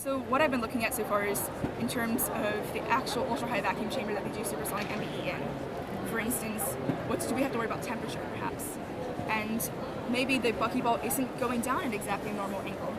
So what I've been looking at so far is in terms of the actual ultra-high vacuum chamber that they do supersonic MBE in. For instance, do we have to worry about temperature perhaps? And maybe the buckyball isn't going down at exactly a normal angle.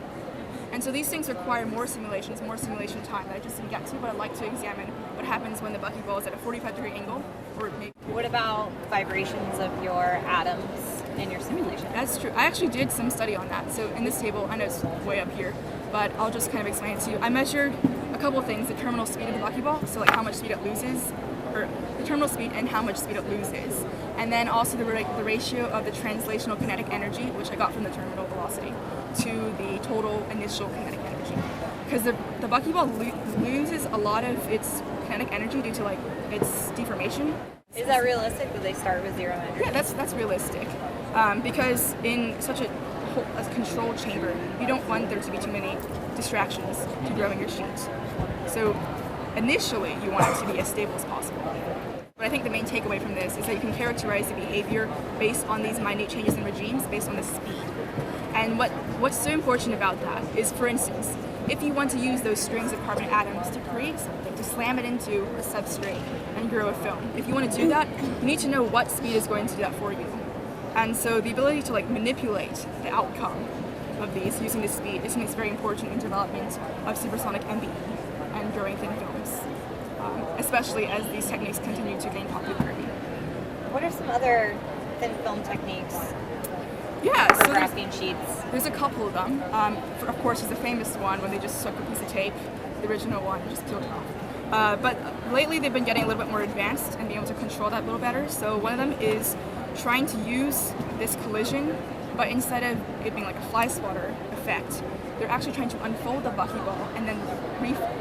And so these things require more simulations, more simulation time that I just didn't get to, but I'd like to examine what happens when the buckyball is at a 45-degree angle. Or maybe. What about vibrations of your atoms in your simulation? That's true. I actually did some study on that. So in this table, I know it's way up here, but I'll just kind of explain it to you. I measured a couple of things, the terminal speed of the buckyball, so like how much speed it loses, or the terminal speed and how much speed it loses. And then also the ratio of the translational kinetic energy, which I got from the terminal velocity, to the total initial kinetic energy. Because the buckyball loses a lot of its kinetic energy due to like its deformation. Is that realistic that they start with zero energy? Yeah, that's realistic. Because in such a controlled chamber, you don't want there to be too many distractions to growing your sheet. So initially, you want it to be as stable as possible. But I think the main takeaway from this is that you can characterize the behavior based on these minute changes in regimes based on the speed. And what's so important about that is, for instance, if you want to use those strings of carbon atoms to create something, to slam it into a substrate and grow a film, if you want to do that, you need to know what speed is going to do that for you. And so the ability to like manipulate the outcome of these using the speed is something that's very important in development of supersonic MBE and growing thin films, especially as these techniques continue to gain popularity. What are some other thin film techniques? Yeah, for graphene sheets. There's a couple of them. Of course, there's the famous one when they just took a piece of tape, the original one, and just peeled it off. But lately they've been getting a little bit more advanced and being able to control that a little better. So one of them is trying to use this collision, but instead of it being like a fly swatter effect, they're actually trying to unfold the buckyball and then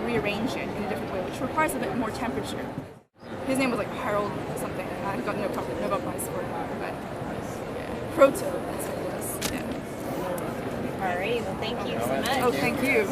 rearrange it in a different way, which requires a bit more temperature. His name was like Harold something, and I got no Nobel Prize for it, but yeah, proto, that's what it was. Yeah. Alright, well thank you so much. Oh, thank you.